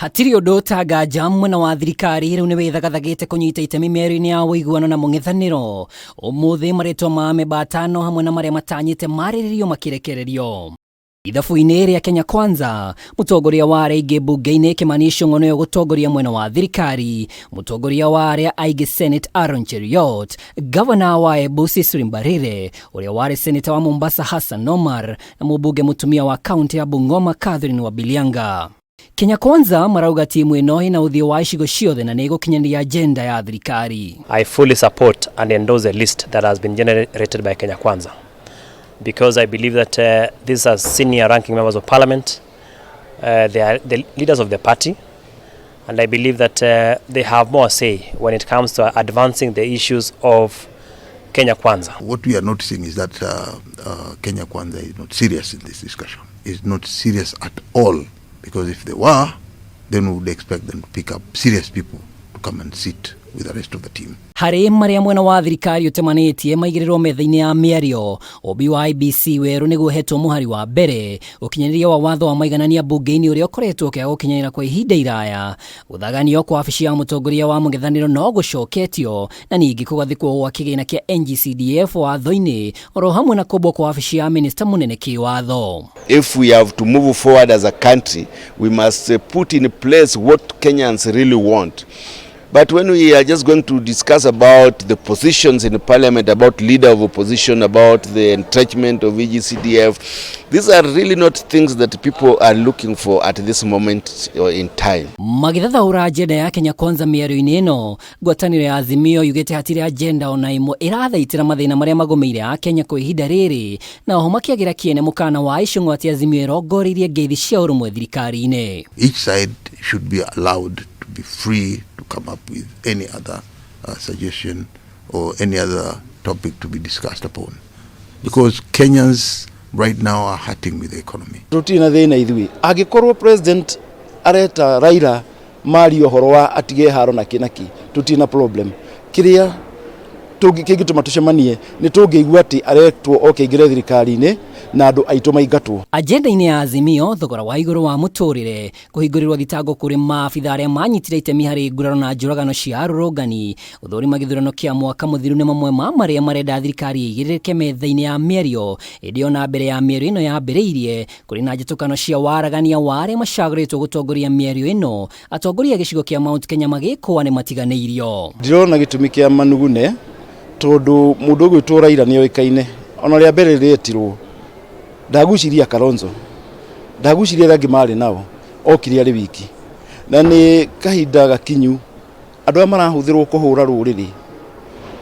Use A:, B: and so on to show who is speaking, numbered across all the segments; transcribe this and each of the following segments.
A: Hatiri undu utagaja mwena wa thirikari riu ni withagathagite kunyita itemi miario-ini ya wuiguano na mung'ethaniro. Umuthi maritwa ma AMEMBA atano hamwe na maria matanyite mariririo makirekererio. Ithabu-ini ria Kenya Kwanza, mutongoria wa ARIA ingi bunge-ini Kimani Ichung'wa yo gutongoria mwena wa thirikari, mutongoria wa ARIA aige Senate Aaron Cheruiyot, Governor wa Embu Cecily Mbarire, uria wari Senator wa Mombasa Hassan Omar, na mubunge mutumia wa kaunti ya Bungoma Catherine Wabilianga. Kenya Kwanza marauga timu ino ina uthio wa icigo ciothe na nigukinyania agenda ya thirikari.
B: I fully support and endorse the list that has been generated by Kenya Kwanza, because I believe that these are senior ranking members of parliament, they are the leaders of the party, and I believe that they have more say when it comes to advancing the issues of Kenya Kwanza.
C: What we are noticing is that Kenya Kwanza is not serious in this discussion. It's not serious at all, because if they were, then we would expect them to pick up serious people to come and sit with the rest of the team.
A: Hari maria mwena wa thirikari utemanitie maigirirwo metha-ini ya miario, obi wa IBC weru niguo hetwo muhari wa mbere ukinyaniria wa watho wa maiganania bunge-ini uria ukoretwo ukiaga gukinyira kwa ihinda iraya. Guthaganio kwa wabici ya mutongoria wa mung'ethaniro no gucoketio na ningi kugathikwo gwa kigina kia NGCDF watho-ini oro hamwe na kubwo kwa wabici ya minister munene kiwatho.
D: If we have to move forward as a country, we must put in place what Kenyans really want. But when we are just going to discuss about the positions in the parliament, about leader of opposition, about the entrenchment of EGCDF, these are really not things that people are looking for at this moment in time.
A: Magithathaura agenda ya Kenya Kwanza miario-ini ino, ngwataniro ya AZIMIO yugite hatiri agenda ona imwe irathaitira mathina maria magomeire a Kenya kwa ihinda riri, na oho makiagira kiene mukana wa Ichung'wa ati AZIMIO irongoririe ngeithi cia urumwe thirikari-ini.
C: Each side should be allowed to be free to come up with any other suggestion or any other topic to be discussed upon, because Kenyans right now are hurting with the economy.
E: Tutina thina ithui agikorwo president areta Raila MARIO horo wa atige haro na kinaki tutina problem kiria tungikigituma tucemanie ni tungigua ati aretwo okingire thirikari-ini na andu aitu maingatwo.
A: Agenda-ini ya AZIMIO thogora wa iguru wa muturire, kuhingurirwa thitango kuri maabitha aria manyitire itemi hari nguraro na njuragano cia arurungani, uthurima githurano kia mwaka muthiru ni mamwe ma maria marenda thirikari igiririke metha-ini ya miario indi ona mbere ya miario ino yambiriirie kuri na njitukano cia waragania wa aria macaguritwo gutongoria miario ino, atongoria gicigo kia Mount Kenya magikwa ni matiganeirio.
E: Ndirona gitumi kia manugune tondu mundu gwitwo Raila ni oikaine ona ria mbere rietirwo ndaguciria Kalonzo, ndaguciria rangi mari nao okiri ari wiki, na ni kahinda gakinyu andu a marahuthirwo kuhura ruriri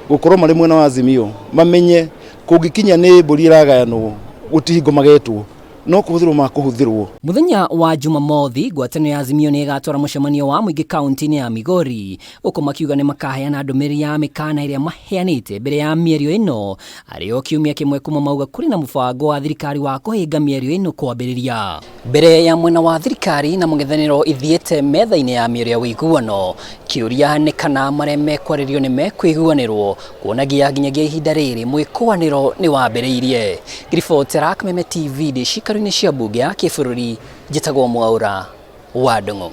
E: gukorwo mari mwena wa AZIMIO mamenye kungikinya ni mburi iragayanwo gutihingo magetwo no kuhuthirwo makuhuthirwo.
A: Muthenya wa Jumamothi ngwataniro ya AZIMIO ni igatora mucemanio wa muingi kaunti-ini ya Migori, uko makiuga ni makaheana ndumiri ya mikana iria maheanite mbere ya miario ino, ario kiumia kimwe kuma mauga kuri na mubango wa thirikari wa kuhinga miario ino kwambiriria. Mbere ya mwena wa thirikari na mung'ethaniro ithiete metha-ini ya miario ya wuiguano, kiuria ni kana maria mekwarerio ni mekwiguanirwo kuonagia nginyagia ihinda riri mwikwaniro ni wambiriirie. Grifotera MWAURA TV shikarini cia bunge ya kibũrũri njĩtagwo MWAURA wa NDUNG'U.